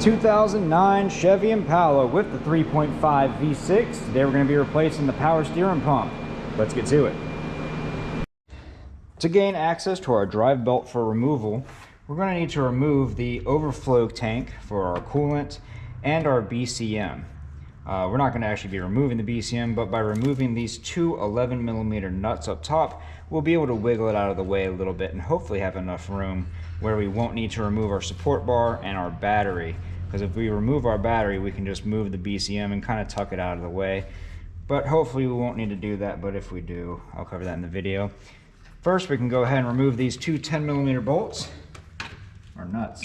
2009 Chevy Impala with the 3.5 V6. Today we're going to be replacing the power steering pump. Let's get to it. To gain access to our drive belt for removal, we're going to need to remove the overflow tank for our coolant and our BCM. We're not going to actually be removing the BCM, but by removing these two 11mm nuts up top, we'll be able to wiggle it out of the way a little bit and hopefully have enough room where we won't need to remove our support bar and our battery. Because if we remove our battery, we can just move the BCM and kind of tuck it out of the way. But hopefully we won't need to do that, but if we do, I'll cover that in the video. First, we can go ahead and remove these two 10mm bolts, or nuts.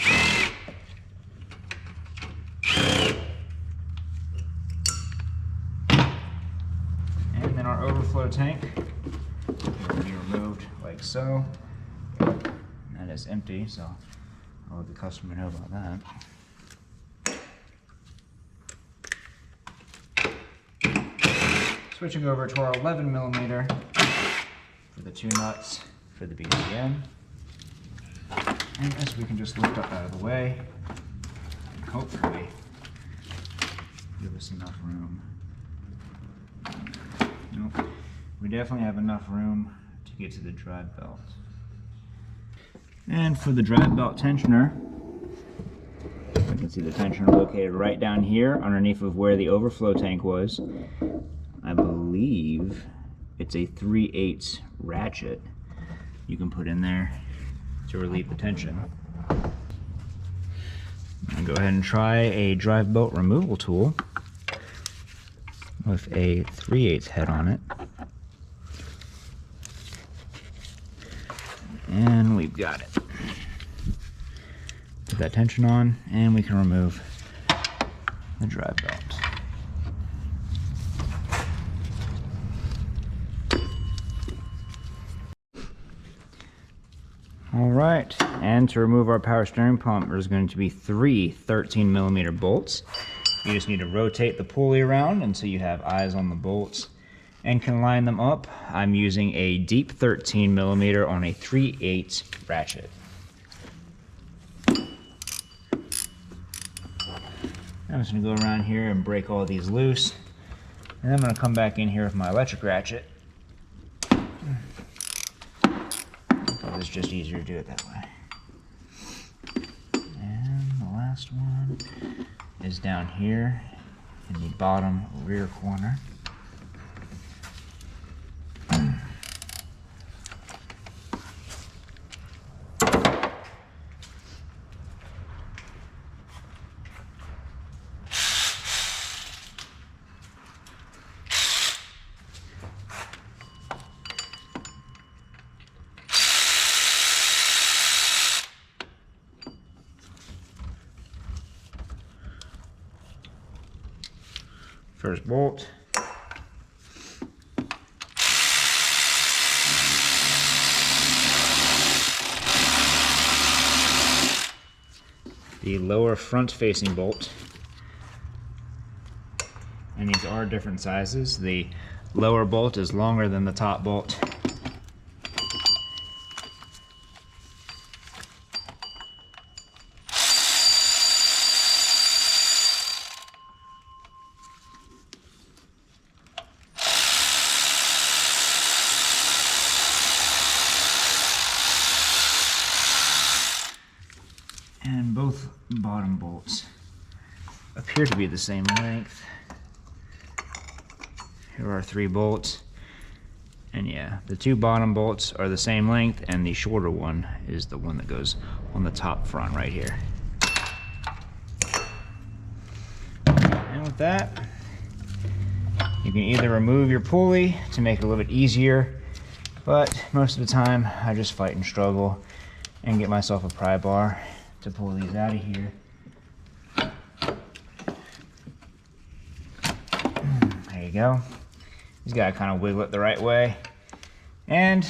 And then our overflow tank will be removed like so. That is empty, so I'll let the customer know about that. Switching over to our 11mm for the two nuts for the BCM. And this we can just lift up out of the way and hopefully give us enough room. Nope. We definitely have enough room to get to the drive belt. And for the drive belt tensioner, you can see the tensioner located right down here underneath of where the overflow tank was. I believe it's a 3/8 ratchet you can put in there to relieve the tension. I'm going to go ahead and try a drive belt removal tool with a 3/8 head on it. And we've got it. Put that tension on and we can remove the drive belt. Alright, and to remove our power steering pump, there's going to be three 13mm bolts. You just need to rotate the pulley around until you have eyes on the bolts and can line them up. I'm using a deep 13mm on a 3/8 ratchet. I'm just going to go around here and break all these loose. And I'm going to come back in here with my electric ratchet. It's just easier to do it that way. And the last one is down here in the bottom rear corner. First bolt. The lower front facing bolt. And these are different sizes. The lower bolt is longer than the top bolt. And both bottom bolts appear to be the same length. Here are three bolts. And yeah, the two bottom bolts are the same length, and the shorter one is the one that goes on the top front right here. And with that, you can either remove your pulley to make it a little bit easier, but most of the time I just fight and struggle and get myself a pry bar to pull these out of here. There you go. You just gotta kind of wiggle it the right way. And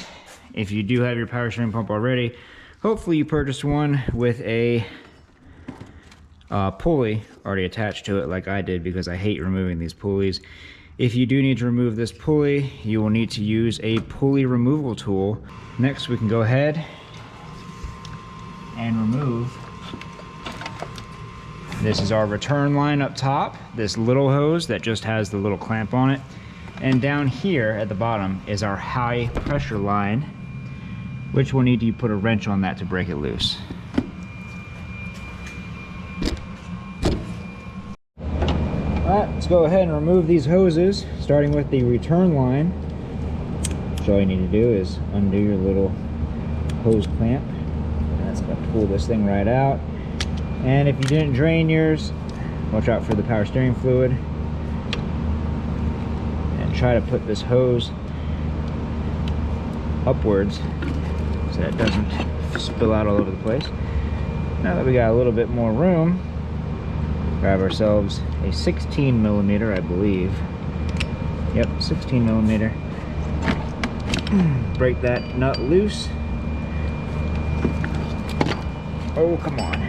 if you do have your power steering pump already, hopefully you purchased one with a pulley already attached to it like I did, because I hate removing these pulleys. If you do need to remove this pulley, you will need to use a pulley removal tool. Next, we can go ahead and remove This is our return line up top, this little hose that just has the little clamp on it. And down here at the bottom is our high pressure line, which we'll need to put a wrench on that to break it loose. Alright, let's go ahead and remove these hoses, starting with the return line. So all you need to do is undo your little hose clamp. And that's going to pull this thing right out. And if you didn't drain yours, watch out for the power steering fluid. And try to put this hose upwards so that it doesn't spill out all over the place. Now that we got a little bit more room, grab ourselves a 16 millimeter, I believe. Yep, 16 millimeter. Break that nut loose. Oh, come on.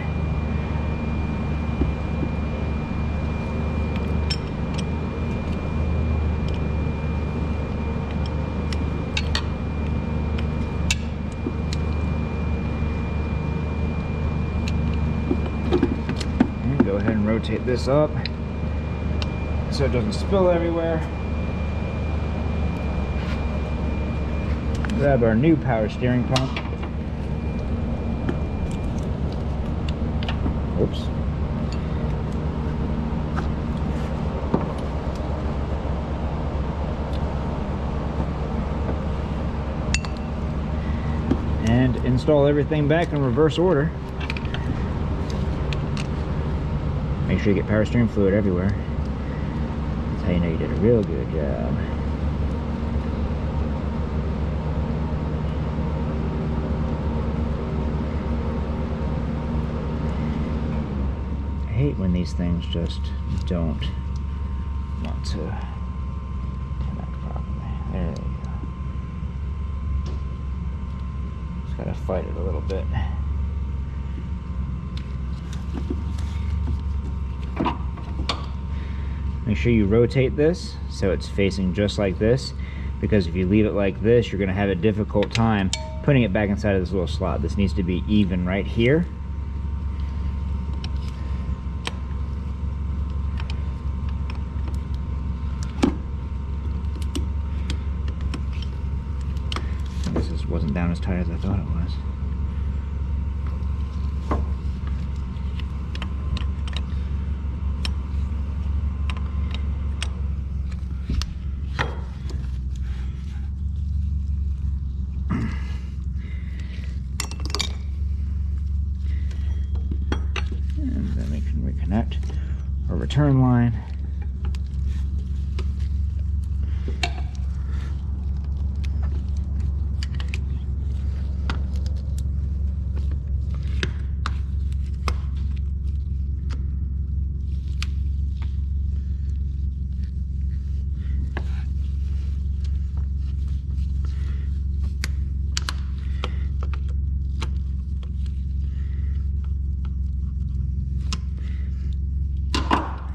And go ahead and rotate this up so it doesn't spill everywhere. Grab our new power steering pump. Oops. And install everything back in reverse order. Make sure you get power steering fluid everywhere. That's how you know you did a real good job. I hate when these things just don't want to connect properly. There you go. Just gotta fight it a little bit. Make sure you rotate this so it's facing just like this, because if you leave it like this, you're gonna have a difficult time putting it back inside of this little slot. This needs to be even right here. This wasn't down as tight as I thought it was. And then we can reconnect our return line.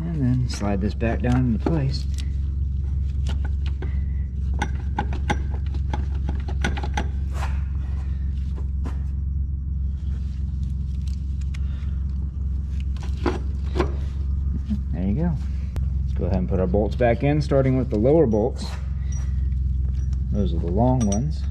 And then slide this back down into place. There you go. Let's go ahead and put our bolts back in, starting with the lower bolts. Those are the long ones.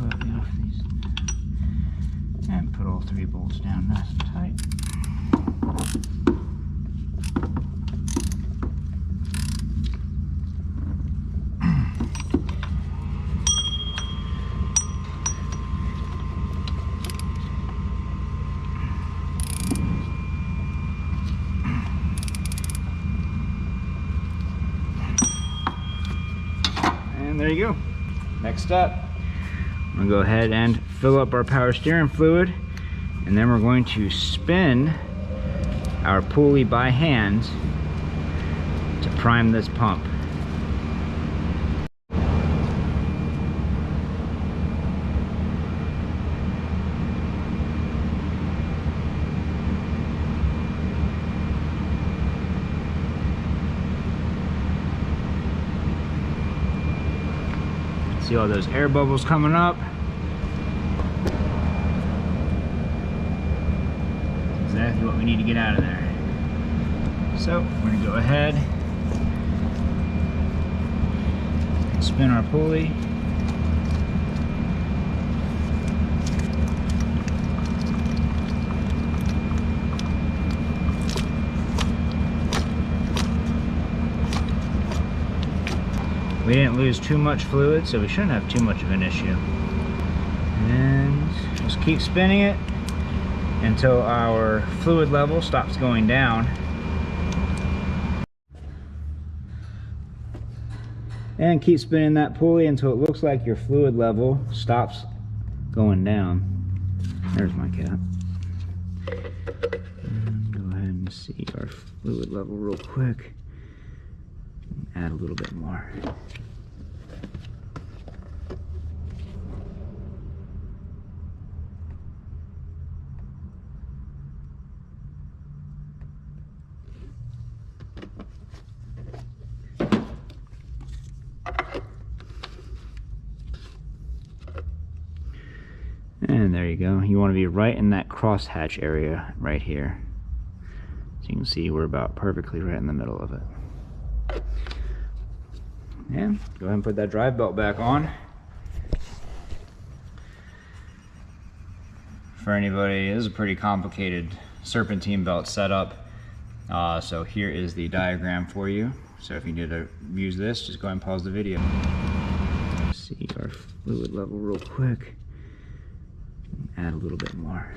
completely off these. And put all 3 bolts down nice and tight. And there you go. Next step, I'm going to go ahead and fill up our power steering fluid, and then we're going to spin our pulley by hand to prime this pump. See all those air bubbles coming up? That's exactly what we need to get out of there. So we're gonna go ahead and spin our pulley. We didn't lose too much fluid, so we shouldn't have too much of an issue. And just keep spinning it until our fluid level stops going down. And keep spinning that pulley until it looks like your fluid level stops going down. There's my cap. And go ahead and see our fluid level real quick. Add a little bit more. And there you go. You want to be right in that crosshatch area right here. So you can see we're about perfectly right in the middle of it. And go ahead and put that drive belt back on. For anybody, this is a pretty complicated serpentine belt setup. So here is the diagram for you. So if you need to use this, just go ahead and pause the video. See our fluid level real quick. Add a little bit more.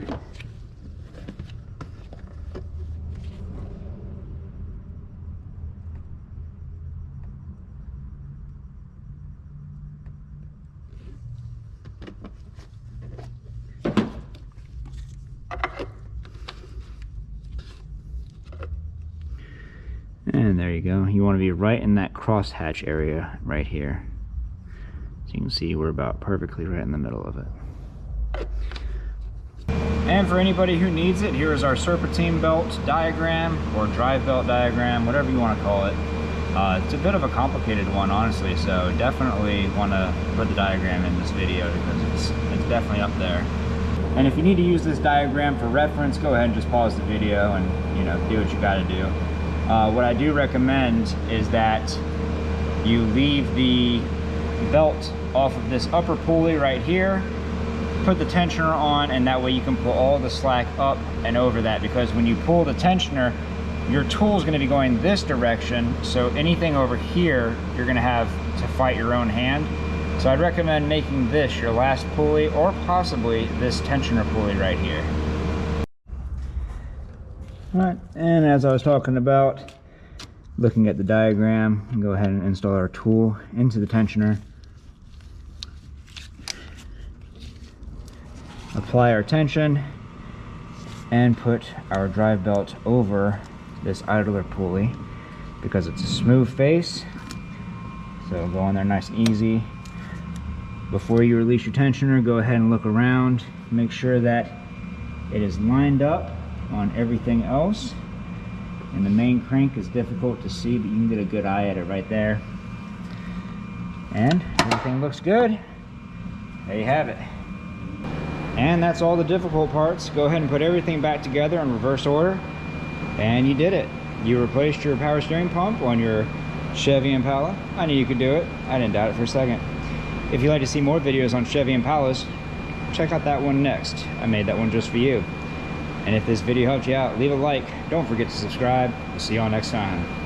And there you go. You want to be right in that crosshatch area right here. So you can see we're about perfectly right in the middle of it. And for anybody who needs it, here is our serpentine belt diagram, or drive belt diagram, whatever you want to call it. It's a bit of a complicated one, honestly, so definitely want to put the diagram in this video because it's definitely up there. And if you need to use this diagram for reference, go ahead and just pause the video and, you know, do what you got to do. What I do recommend is that you leave the belt off of this upper pulley right here, put the tensioner on, and that way you can pull all the slack up and over that, because when you pull the tensioner, your tool is going to be going this direction, so anything over here you're going to have to fight your own hand. So I'd recommend making this your last pulley, or possibly this tensioner pulley right here. Alright, and as I was talking about, looking at the diagram, go ahead and install our tool into the tensioner. Apply our tension and put our drive belt over this idler pulley because it's a smooth face. So go on there nice and easy. Before you release your tensioner, go ahead and look around. Make sure that it is lined up on everything else. And the main crank is difficult to see, but you can get a good eye at it right there. And everything looks good. There you have it. And that's all the difficult parts. Go ahead and put everything back together in reverse order. And you did it. You replaced your power steering pump on your Chevy Impala. I knew you could do it. I didn't doubt it for a second. If you'd like to see more videos on Chevy Impalas, check out that one next. I made that one just for you. And if this video helped you out, leave a like. Don't forget to subscribe. We'll see y'all next time.